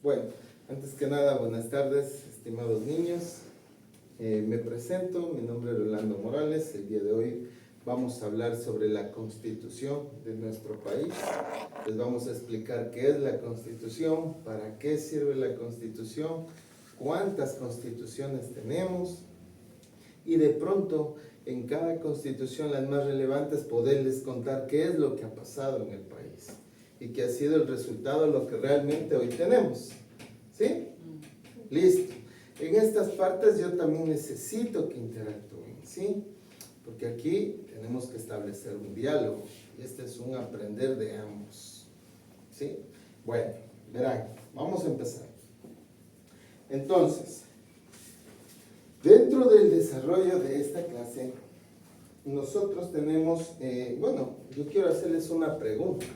Bueno, antes que nada, buenas tardes, estimados niños. Me presento, mi nombre es Rolando Morales. El día de hoy vamos a hablar sobre la Constitución de nuestro país. Les vamos a explicar qué es la Constitución, para qué sirve la Constitución, cuántas constituciones tenemos y de pronto en cada constitución, las más relevantes, poderles contar qué es lo que ha pasado en el país y qué ha sido el resultado de lo que realmente hoy tenemos. ¿Sí? Listo. En estas partes yo también necesito que interactúen, ¿sí? Porque aquí tenemos que establecer un diálogo y este es un aprender de ambos, ¿sí? Bueno, verán, vamos a empezar. Entonces, dentro del desarrollo de esta clase, nosotros tenemos, yo quiero hacerles una pregunta,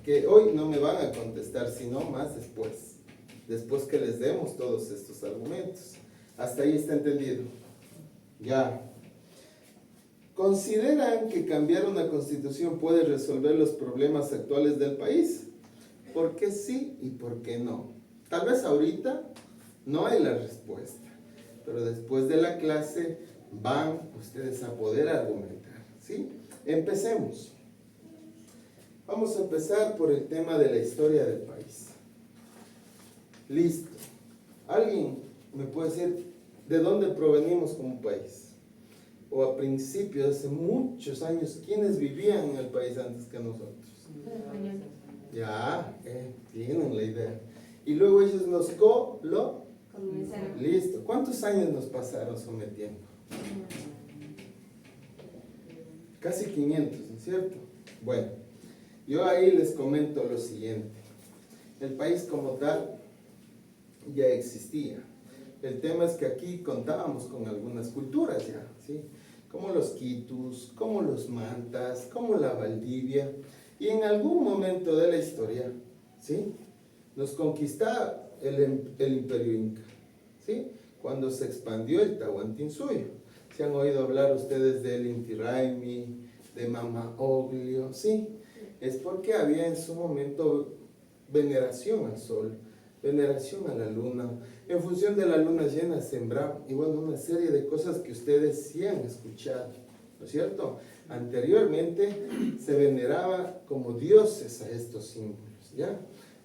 que hoy no me van a contestar, sino más después que les demos todos estos argumentos. ¿Hasta ahí está entendido? Ya. ¿Consideran que cambiar una constitución puede resolver los problemas actuales del país? ¿Por qué sí y por qué no? Tal vez ahorita no hay la respuesta, pero después de la clase van ustedes a poder argumentar, ¿sí? Empecemos. Vamos a empezar por el tema de la historia del país. Listo. ¿Alguien me puede decir de dónde provenimos como país? O a principios, hace muchos años, ¿quiénes vivían en el país antes que nosotros? Ya, tienen la idea. Y luego ellos nos Listo. ¿Cuántos años nos pasaron sometiendo? Casi 500, ¿no es cierto? Bueno, yo ahí les comento lo siguiente. El país como tal ya existía. El tema es que aquí contábamos con algunas culturas ya, ¿sí? Como los quitus, como los mantas, como la Valdivia. Y en algún momento de la historia, ¿sí?, nos conquistaba el imperio inca, ¿sí?, cuando se expandió el Tahuantinsuyo. ¿Se han oído hablar ustedes del Inti Raymi, de Mama Oglio? ¿Sí? Es porque había en su momento veneración al sol, veneración a la luna. En función de la luna llena sembraba, y bueno, una serie de cosas que ustedes sí han escuchado, ¿no es cierto? Anteriormente se veneraba como dioses a estos símbolos, ¿ya?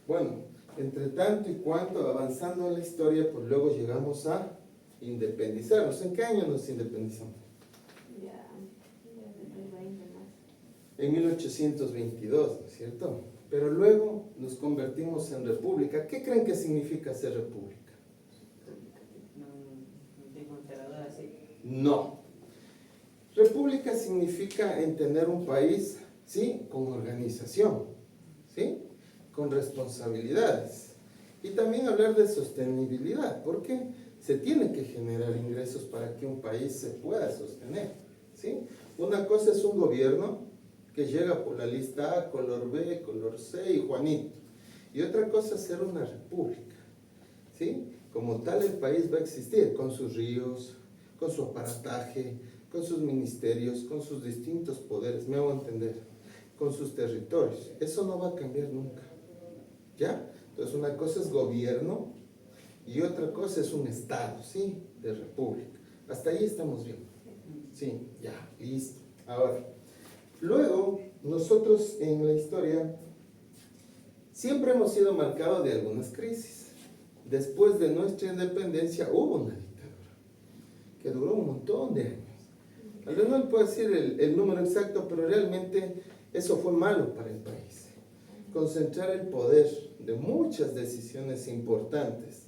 Bueno, entre tanto y cuanto avanzando en la historia, pues luego llegamos a independizarnos. ¿En qué año nos independizamos? En 1822, ¿no es cierto? Pero luego nos convertimos en república. ¿Qué creen que significa ser república? No. República significa en tener un país, ¿sí?, con organización, ¿sí?, con responsabilidades. Y también hablar de sostenibilidad, porque se tiene que generar ingresos para que un país se pueda sostener, ¿sí? Una cosa es un gobierno que llega por la lista A, color B, color C y Juanito. Y otra cosa es ser una república, ¿sí? Como tal el país va a existir con sus ríos, con su aparataje, con sus ministerios, con sus distintos poderes, me hago entender, con sus territorios. Eso no va a cambiar nunca, ¿ya? Entonces una cosa es gobierno y otra cosa es un estado, ¿sí?, de república. Hasta ahí estamos bien. Sí, ya, listo. Ahora, luego, nosotros en la historia siempre hemos sido marcados de algunas crisis. Después de nuestra independencia hubo una dictadura que duró un montón de años. Tal vez no le puedo decir el número exacto, pero realmente eso fue malo para el país. Concentrar el poder de muchas decisiones importantes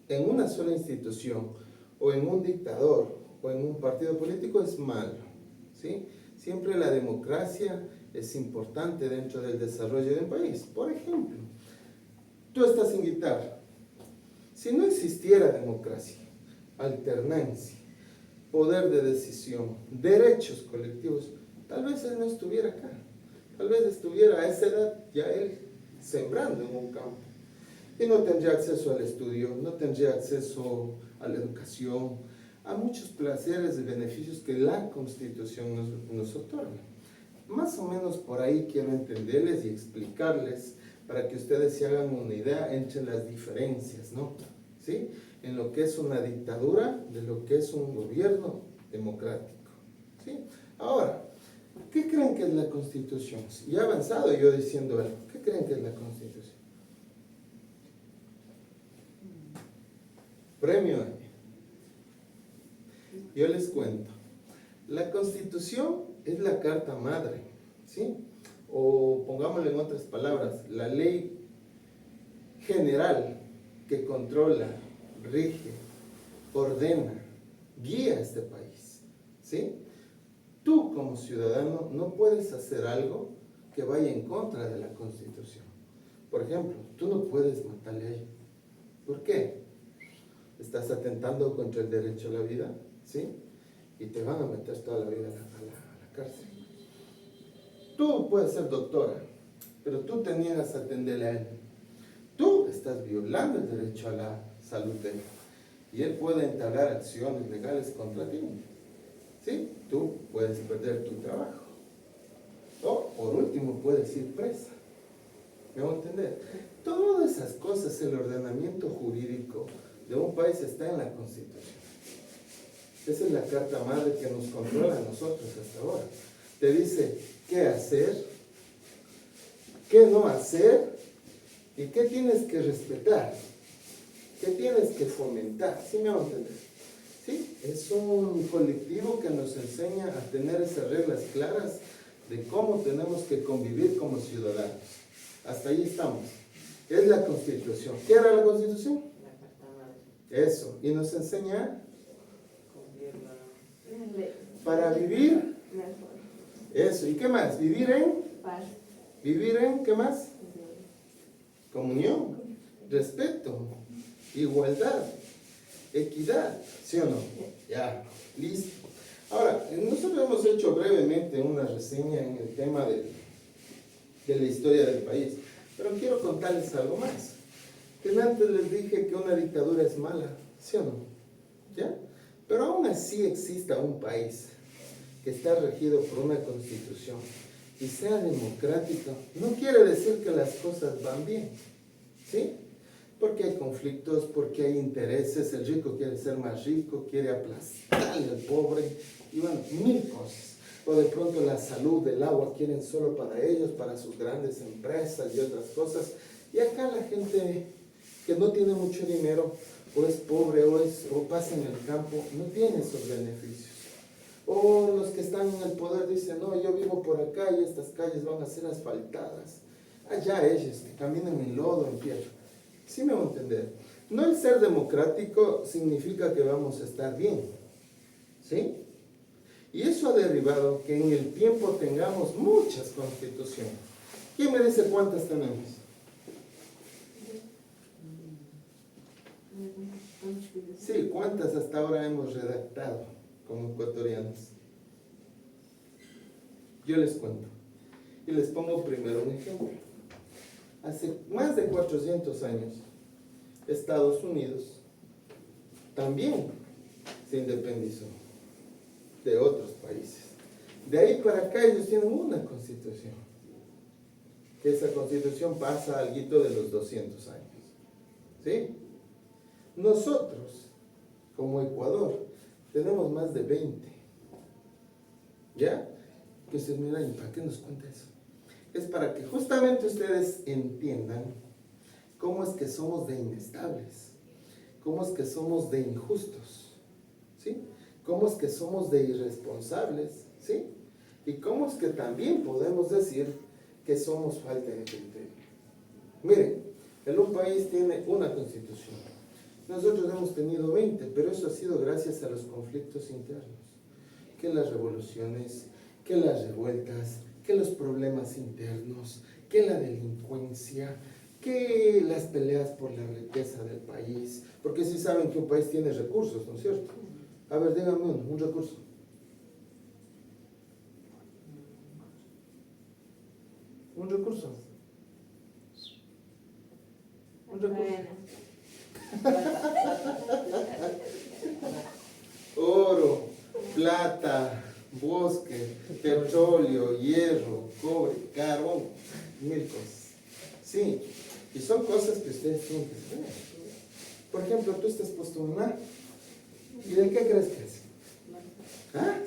en una sola institución, o en un dictador, o en un partido político es malo, ¿sí? Siempre la democracia es importante dentro del desarrollo de un país. Por ejemplo, tú estás en guitarra. Si no existiera democracia, alternancia, poder de decisión, derechos colectivos, tal vez él no estuviera acá. Tal vez estuviera a esa edad ya él sembrando en un campo. Y no tendría acceso al estudio, no tendría acceso a la educación, a muchos placeres y beneficios que la Constitución nos otorga. Más o menos por ahí quiero entenderles y explicarles para que ustedes se hagan una idea entre las diferencias, ¿no? ¿Sí? En lo que es una dictadura, de lo que es un gobierno democrático, ¿sí? Ahora, ¿qué creen que es la Constitución? Ya he avanzado yo diciendo algo. ¿Qué creen que es la Constitución? Premio A. Yo les cuento. La Constitución es la carta madre, ¿sí? O pongámoslo en otras palabras, la ley general que controla, rige, ordena, guía a este país, ¿sí? Tú como ciudadano no puedes hacer algo que vaya en contra de la Constitución. Por ejemplo, tú no puedes matarle a ella. ¿Por qué? Estás atentando contra el derecho a la vida, ¿sí? Y te van a meter toda la vida a la cárcel. Tú puedes ser doctora, pero tú te niegas a atenderle a él. Tú estás violando el derecho a la salud de él. Y él puede entablar acciones legales contra ti. ¿Sí? Tú puedes perder tu trabajo. O, por último, puedes ir presa. ¿Me van a entender? Todas esas cosas, el ordenamiento jurídico de un país está en la Constitución. Esa es la carta madre que nos controla a nosotros hasta ahora. Te dice qué hacer, qué no hacer y qué tienes que respetar, qué tienes que fomentar. ¿Sí me van a entender? ¿Sí? Es un colectivo que nos enseña a tener esas reglas claras de cómo tenemos que convivir como ciudadanos. Hasta ahí estamos. Es la Constitución. ¿Qué era la Constitución? La carta madre. Eso. Y nos enseña para vivir. Eso. ¿Y qué más? Vivir en. Paz. Vivir en, ¿qué más? Comunión, respeto, igualdad, equidad, ¿sí o no? Ya, listo. Ahora, nosotros hemos hecho brevemente una reseña en el tema de la historia del país, pero quiero contarles algo más. Que antes les dije que una dictadura es mala, ¿sí o no? ¿Ya? Pero aún así exista un país que está regido por una constitución y sea democrático, no quiere decir que las cosas van bien, ¿sí? Porque hay conflictos, porque hay intereses, el rico quiere ser más rico, quiere aplastarle al pobre, y bueno, mil cosas. O de pronto la salud, el agua, quieren solo para ellos, para sus grandes empresas y otras cosas. Y acá la gente que no tiene mucho dinero, o es pobre, o pasa en el campo, no tiene esos beneficios. O los que están en el poder dicen, no, yo vivo por acá y estas calles van a ser asfaltadas. Allá ellos, que caminan en lodo, en piedra. ¿Sí me van a entender? No el ser democrático significa que vamos a estar bien, ¿sí? Y eso ha derivado que en el tiempo tengamos muchas constituciones. ¿Quién me dice cuántas tenemos? Sí, ¿cuántas hasta ahora hemos redactado como ecuatorianos? Yo les cuento. Y les pongo primero un ejemplo. Hace más de 400 años, Estados Unidos también se independizó de otros países. De ahí para acá ellos tienen una constitución. Que esa constitución pasa algo de los 200 años. ¿Sí? Nosotros, como Ecuador, tenemos más de 20. ¿Ya? Que ustedes miran, ¿y para qué nos cuenta eso? Es para que justamente ustedes entiendan cómo es que somos de inestables, cómo es que somos de injustos, ¿sí? Cómo es que somos de irresponsables, ¿sí? Y cómo es que también podemos decir que somos falta de criterio. Miren, un país tiene una constitución. Nosotros hemos tenido 20, pero eso ha sido gracias a los conflictos internos. Que las revoluciones, que las revueltas, que los problemas internos, que la delincuencia, que las peleas por la riqueza del país. Porque si saben que un país tiene recursos, ¿no es cierto? A ver, díganme un recurso. Un recurso. Un recurso. Oro, plata, bosque, petróleo, hierro, cobre, carbón, mil cosas. Sí, y son cosas que ustedes tienen que saber. Por ejemplo, tú estás puesto un mar. ¿Y de qué crees que es? ¿Ah?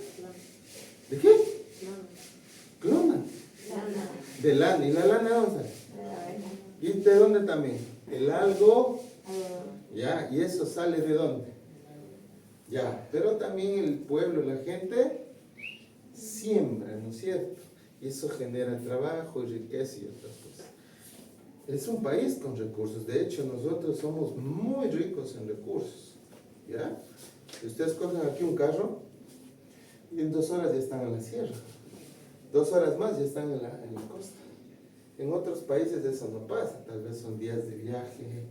¿De qué? Clona. De lana. ¿Y la lana dónde sale? ¿Y de dónde también? El algo. Ya, ¿y eso sale de dónde? Ya, pero también el pueblo, la gente, siembra, ¿no es cierto? Y eso genera trabajo y riqueza y otras cosas. Es un país con recursos. De hecho, nosotros somos muy ricos en recursos. ¿Ya? Si ustedes cogen aquí un carro, y en 2 horas ya están en la sierra. 2 horas más ya están en la costa. En otros países eso no pasa. Tal vez son días de viaje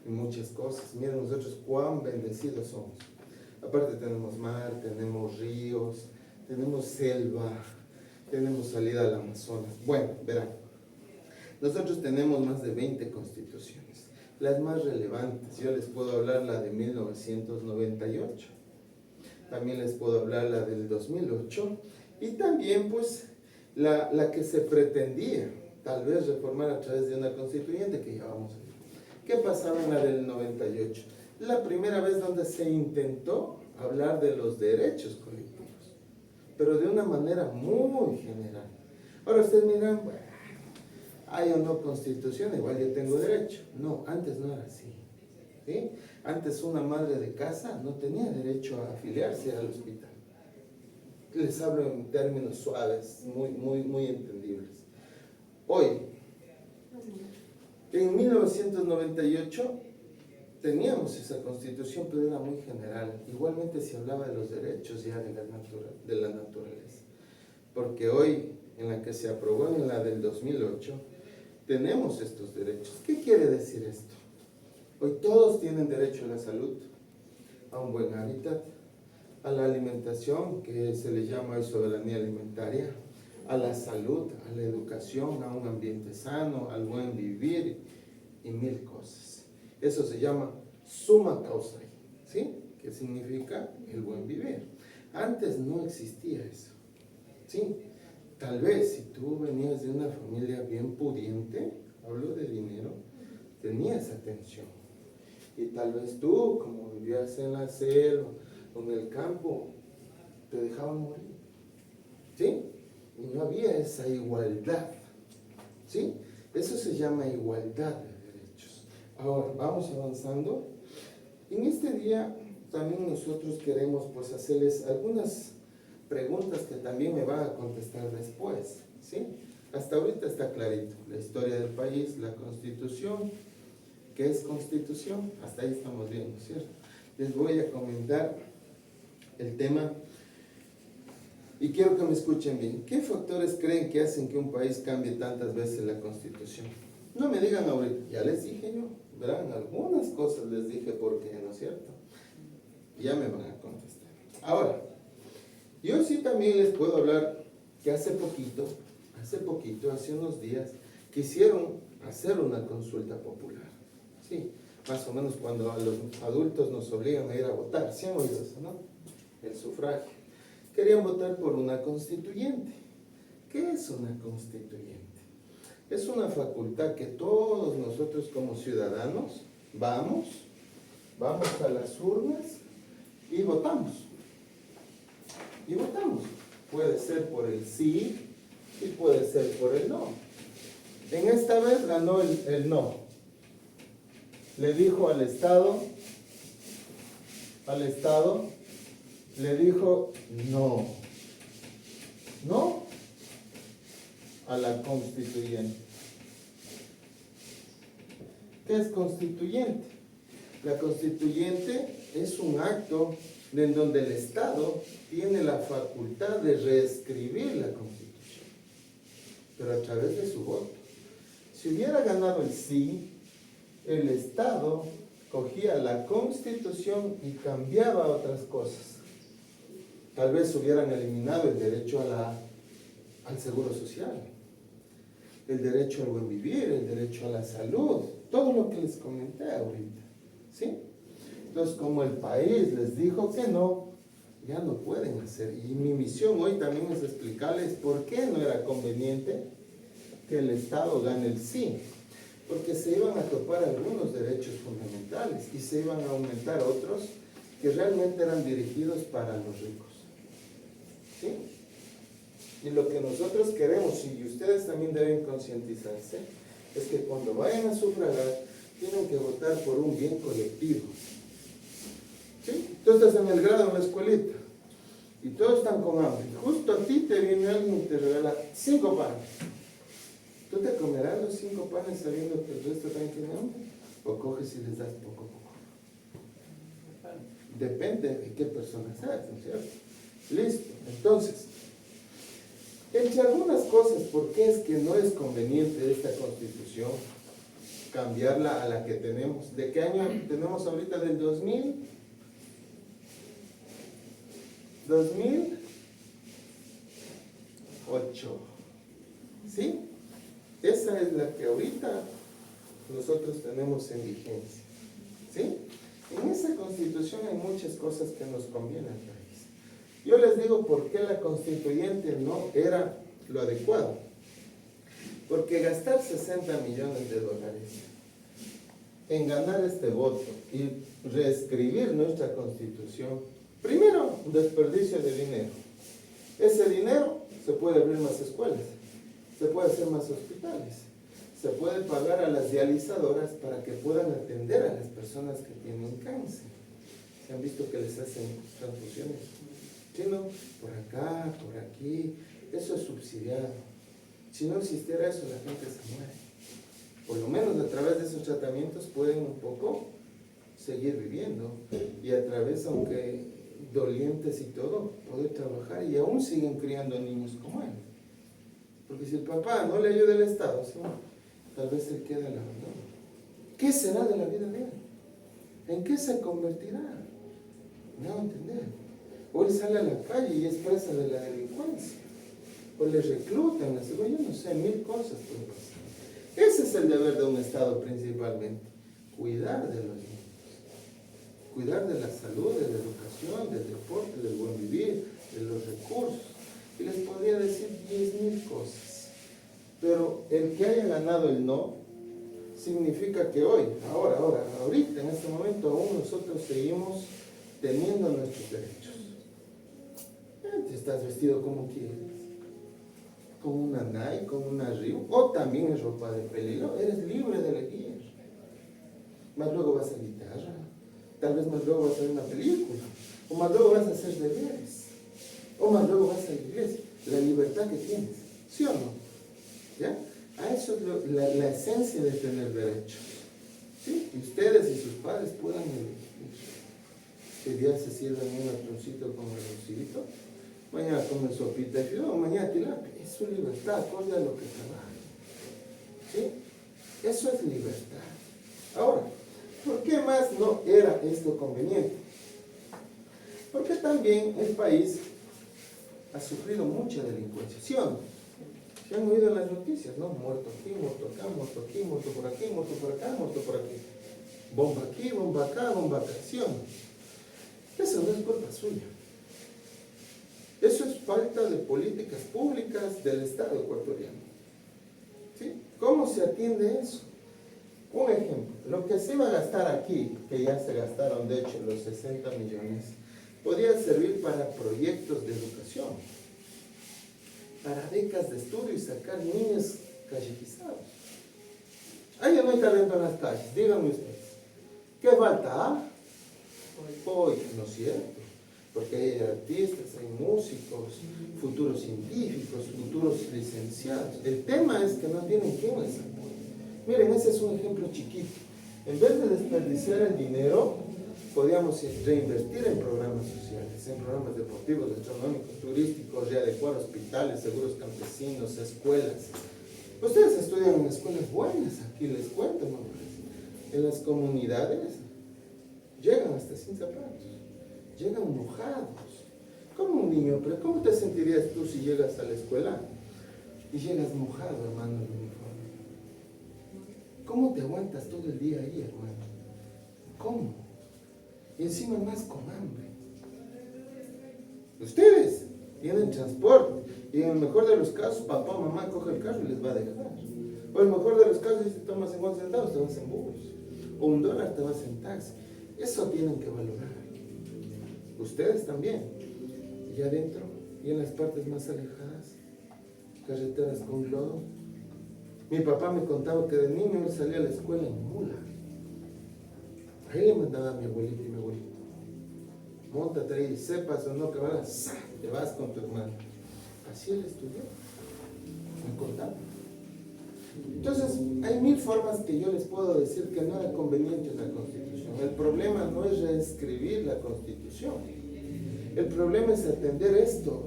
y muchas cosas. Miren nosotros cuán bendecidos somos. Aparte tenemos mar, tenemos ríos, tenemos selva, tenemos salida al Amazonas. Bueno, verán. Nosotros tenemos más de 20 constituciones. Las más relevantes, yo les puedo hablar la de 1998. También les puedo hablar la del 2008. Y también pues la que se pretendía tal vez reformar a través de una constituyente que ya vamos a ver. ¿Qué pasaba en la del 98? La primera vez donde se intentó hablar de los derechos colectivos, pero de una manera muy general. Ahora ustedes miran, bueno, hay o no constitución, igual yo tengo derecho. No, antes no era así. ¿Sí? Antes una madre de casa no tenía derecho a afiliarse al hospital. Les hablo en términos suaves, muy entendibles. Hoy, en 1998 teníamos esa constitución, pero era muy general. Igualmente se hablaba de los derechos ya de la naturaleza. Porque hoy, en la que se aprobó en la del 2008, tenemos estos derechos. ¿Qué quiere decir esto? Hoy todos tienen derecho a la salud, a un buen hábitat, a la alimentación, que se le llama hoy soberanía alimentaria, a la salud, a la educación, a un ambiente sano, al buen vivir y 1000 cosas. Eso se llama summa causa, ¿sí? Que significa el buen vivir. Antes no existía eso, ¿sí? Tal vez si tú venías de una familia bien pudiente, hablo de dinero, tenías atención. Y tal vez tú, como vivías en la selva o en el campo, te dejaban morir, ¿sí? Y no había esa igualdad, ¿sí? Eso se llama igualdad de derechos. Ahora, vamos avanzando. En este día también nosotros queremos pues hacerles algunas preguntas que también me van a contestar después, ¿sí? Hasta ahorita está clarito, la historia del país, la constitución. ¿Qué es constitución? Hasta ahí estamos bien, ¿no es cierto? Les voy a comentar el tema y quiero que me escuchen bien. ¿Qué factores creen que hacen que un país cambie tantas veces la constitución? No me digan ahorita, ya les dije yo, verán, algunas cosas les dije por qué, ¿no es cierto? Ya me van a contestar. Ahora, yo sí también les puedo hablar que hace poquito, hace unos días, quisieron hacer una consulta popular. Sí, más o menos cuando a los adultos nos obligan a ir a votar, ¿sí han oído eso, no? El sufragio. Querían votar por una constituyente. ¿Qué es una constituyente? Es una facultad que todos nosotros como ciudadanos vamos a las urnas y votamos. Y votamos. Puede ser por el sí y puede ser por el no. En esta vez ganó el no. Le dijo al Estado, le dijo no a la constituyente. ¿Qué es constituyente? La constituyente es un acto en donde el Estado tiene la facultad de reescribir la Constitución, pero a través de su voto. Si hubiera ganado el sí, el Estado cogía la Constitución y cambiaba otras cosas. Tal vez hubieran eliminado el derecho al seguro social, el derecho al buen vivir, el derecho a la salud, todo lo que les comenté ahorita, ¿sí? Entonces, como el país les dijo que no, ya no pueden hacer. Y mi misión hoy también es explicarles por qué no era conveniente que el Estado gane el sí. porque se iban a topar algunos derechos fundamentales y se iban a aumentar otros que realmente eran dirigidos para los ricos. ¿Sí? Y lo que nosotros queremos, y ustedes también deben concientizarse, es que cuando vayan a sufragar, tienen que votar por un bien colectivo. ¿Sí? Tú estás en el grado, en la escuelita, y todos están con hambre. Justo a ti te viene alguien y te regala 5 panes. ¿Tú te comerás los 5 panes sabiendo que el resto también tiene hambre? ¿O coges y les das poco a poco? Depende de qué persona seas, ¿no es cierto? Listo. Entonces, entre algunas cosas, ¿por qué es que no es conveniente esta Constitución cambiarla a la que tenemos? ¿De qué año tenemos ahorita? ¿Del 2000? 2008. ¿Sí? Esa es la que ahorita nosotros tenemos en vigencia. ¿Sí? En esa Constitución hay muchas cosas que nos convienen al país. Yo les digo por qué la constituyente no era lo adecuado. Porque gastar 60 millones de dólares en ganar este voto y reescribir nuestra Constitución, primero, un desperdicio de dinero. Ese dinero se puede abrir más escuelas, se puede hacer más hospitales, se puede pagar a las dializadoras para que puedan atender a las personas que tienen cáncer. ¿Se han visto que les hacen transfusiones? Si no, por acá, por aquí, eso es subsidiado. Si no existiera eso, la gente se muere. Por lo menos a través de esos tratamientos pueden un poco seguir viviendo y a través, aunque dolientes y todo, poder trabajar y aún siguen criando niños como él. Porque si el papá no le ayuda al Estado, ¿sí? Tal vez él queda en la abandono. ¿Qué será de la vida de él? ¿En qué se convertirá? No entender. O él sale a la calle y es presa de la delincuencia. O le reclutan, yo no sé, 1000 cosas pueden pasar. Ese es el deber de un Estado principalmente. Cuidar de los niños. Cuidar de la salud, de la educación, del deporte, del buen vivir, de los recursos. Y les podría decir 10.000 cosas. Pero el que haya ganado el no, significa que hoy, ahorita, en este momento, aún nosotros seguimos teniendo nuestros derechos. Estás vestido como quieres, con una Nike, con una Reebok, o también es ropa de peligro, eres libre de elegir. Más luego vas a guitarra, tal vez más luego vas a ver una película, o más luego vas a hacer deberes, o más luego vas a la iglesia. La libertad que tienes, ¿sí o no? ¿Ya? A eso es la esencia de tener derechos. ¿Sí? Que ustedes y sus padres puedan elegir. Que día se sirven un atuncito con arrocito, mañana comen sopita de fideo, mañana tilapia. Es su libertad, acorde a lo que trabaja. ¿Sí? Eso es libertad. Ahora, ¿por qué más no era esto conveniente? Porque también el país ha sufrido mucha delincuencia, ¿sí o no? Se han oído en las noticias, ¿no? Muerto aquí, muerto acá, muerto aquí, muerto por aquí, muerto por acá, muerto por aquí. Bomba aquí, bomba acá, bomba acá, ¿sí o no? Eso no es culpa suya. Eso es falta de políticas públicas del Estado ecuatoriano. ¿Sí? ¿Cómo se atiende eso? Un ejemplo, lo que se iba a gastar aquí, que ya se gastaron de hecho los 60 millones, podría servir para proyectos de educación, para becas de estudio y sacar niños catequizados. Ahí no hay talento en las calles, díganme ustedes. ¿Qué falta? Hoy, ¿no es cierto? Porque hay artistas, hay músicos, futuros científicos, futuros licenciados. El tema es que no tienen quien les apoye. Miren, ese es un ejemplo chiquito. En vez de desperdiciar el dinero, podríamos reinvertir en programas sociales, en programas deportivos, gastronómicos, turísticos, readecuar hospitales, seguros campesinos, escuelas. Ustedes estudian en escuelas buenas, aquí les cuento, ¿no? En las comunidades llegan hasta sin zapatos, llegan mojados. Como un niño, pero ¿cómo te sentirías tú si llegas a la escuela y llegas mojado, hermano, en el uniforme? ¿Cómo te aguantas todo el día ahí, hermano? ¿Cómo? Y encima más con hambre. Ustedes tienen transporte y en el mejor de los casos papá o mamá coge el carro y les va a dejar. O el mejor de los casos, si te tomas 50 centavos, te vas en bus. O $1 te vas en taxi. Eso tienen que valorar. Ustedes también. Y adentro, y en las partes más alejadas, carreteras con lodo. Mi papá me contaba que de niño él salía a la escuela en mula. Ahí le mandaba a mi abuelito y mi abuelito. Móntate ahí, sepas o no que vas, te vas con tu hermano. Así él estudió. Me contaba. Entonces, hay 1000 formas que yo les puedo decir que no era conveniente la Constitución. El problema no es reescribir la Constitución. El problema es atender esto.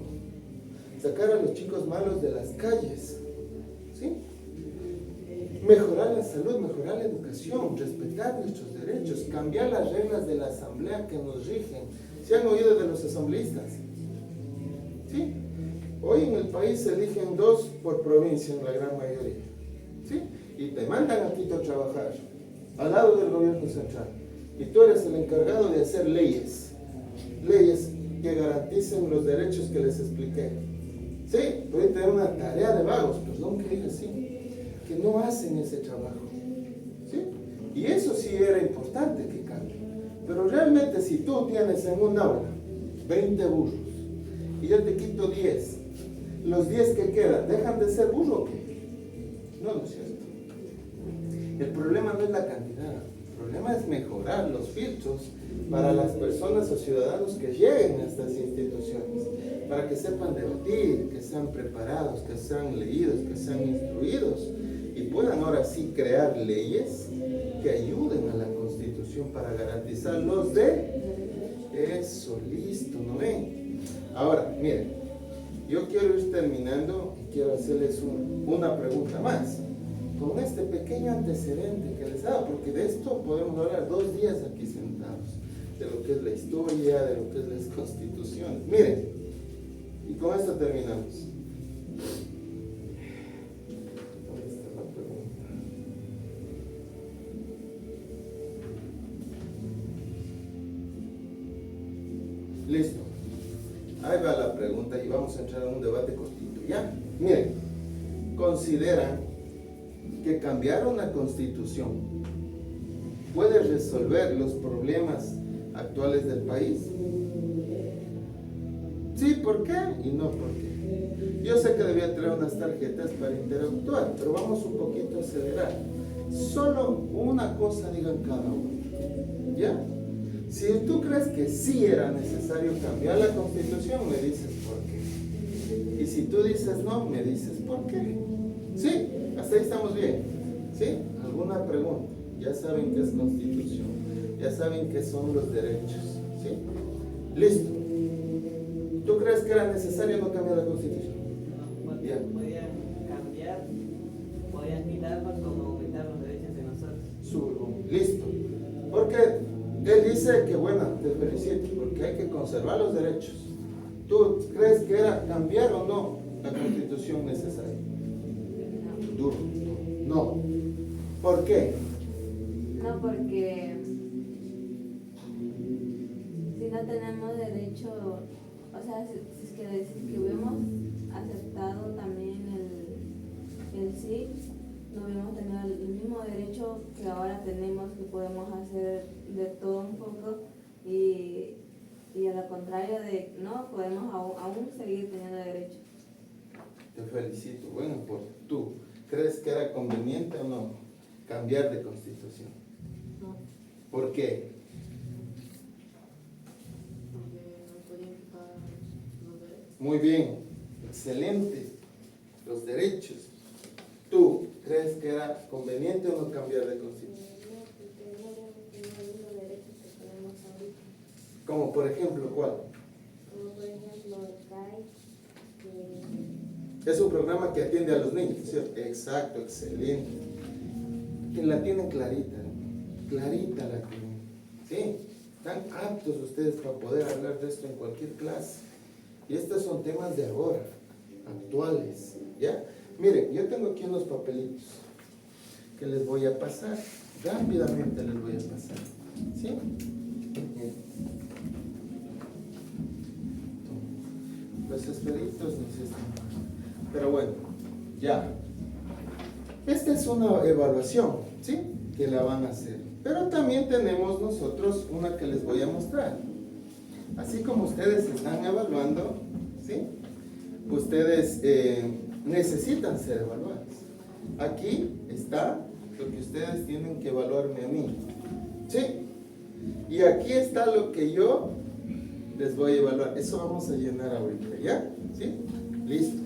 Sacar a los chicos malos de las calles. ¿Sí? Mejorar la salud, mejorar la educación, respetar nuestros derechos, cambiar las reglas de la asamblea que nos rigen. ¿Se han oído de los asambleístas? ¿Sí? Hoy en el país se eligen 2 por provincia en la gran mayoría. ¿Sí? Y te mandan a Quito a trabajar, al lado del gobierno central. Y tú eres el encargado de hacer leyes. Leyes que garanticen los derechos que les expliqué. Sí, pueden tener una tarea de vagos, perdón que diga así, que no hacen ese trabajo. ¿Sí? Y eso sí era importante que cambie. Pero realmente si tú tienes en un aula 20 burros y yo te quito 10, los 10 que quedan, ¿dejan de ser burros o qué? No, no es cierto. El problema no es la cantidad, el problema es mejorar los filtros para las personas o ciudadanos que lleguen a estas instituciones, para que sepan debatir, que sean preparados, que sean leídos, que sean instruidos y puedan ahora sí crear leyes que ayuden a la Constitución para garantizar los de eso, listo, ¿no ven? Ahora, miren, yo quiero ir terminando y quiero hacerles una pregunta más. Con este pequeño antecedente que les he dado, porque de esto podemos hablar 2 días aquí sentados, de lo que es la historia, de lo que es las constituciones. Miren, y con esto terminamos. ¿Dónde está la pregunta? Listo. Ahí va la pregunta y vamos a entrar a un debate cortito, ¿ya? Miren, ¿consideran que cambiar una constitución puede resolver los problemas actuales del país? Sí, ¿por qué? Y no, ¿por qué? Yo sé que debía traer unas tarjetas para interactuar, pero vamos un poquito a acelerar. Solo una cosa digan cada uno, ¿ya? Si tú crees que sí era necesario cambiar la constitución, me dices por qué. Y si tú dices no, me dices por qué. ¿Sí? Hasta ahí estamos bien. ¿Sí? ¿Alguna pregunta? Ya saben qué es constitución. Ya saben qué son los derechos. ¿Sí? Listo. ¿Tú crees que era necesario no cambiar la constitución? No, podían cambiar, podían quitarnos como aumentar los derechos de nosotros. Listo. Porque él dice que, bueno, te felicito, porque hay que conservar los derechos. ¿Tú crees que era cambiar o no la constitución necesaria? Duro. No. ¿Por qué? No, porque si no tenemos derecho, o sea, si es que hubiéramos aceptado también el sí, no hubiéramos tenido el mismo derecho que ahora tenemos, que podemos hacer de todo un poco y a lo contrario de no, podemos aún seguir teniendo derecho. Te felicito. Bueno, pues tú, ¿crees que era conveniente o no cambiar de constitución? No. ¿Por qué? Porque no podían quitar los derechos. Muy bien, excelente. Los derechos. ¿Tú crees que era conveniente o no cambiar de constitución? No, porque no habíamos tenido los derechos que tenemos ahorita. Como por ejemplo, ¿cuál? Como por ejemplo el CAI, Es un programa que atiende a los niños, ¿cierto? Exacto, excelente. Que la tienen clarita, ¿no? Clarita la tienen. ¿Sí? Están aptos ustedes para poder hablar de esto en cualquier clase. Y estos son temas de ahora, actuales, ¿ya? Miren, yo tengo aquí unos papelitos que les voy a pasar. Rápidamente les voy a pasar. ¿Sí? Bien. Los esferitos no existen. Pero bueno, ya. Este es una evaluación, ¿sí? Que la van a hacer. Pero también tenemos nosotros una que les voy a mostrar. Así como ustedes están evaluando, ¿sí? Ustedes necesitan ser evaluados. Aquí está lo que ustedes tienen que evaluarme a mí, ¿sí? Y aquí está lo que yo les voy a evaluar. Eso vamos a llenar ahorita, ¿ya? ¿Sí? Listo.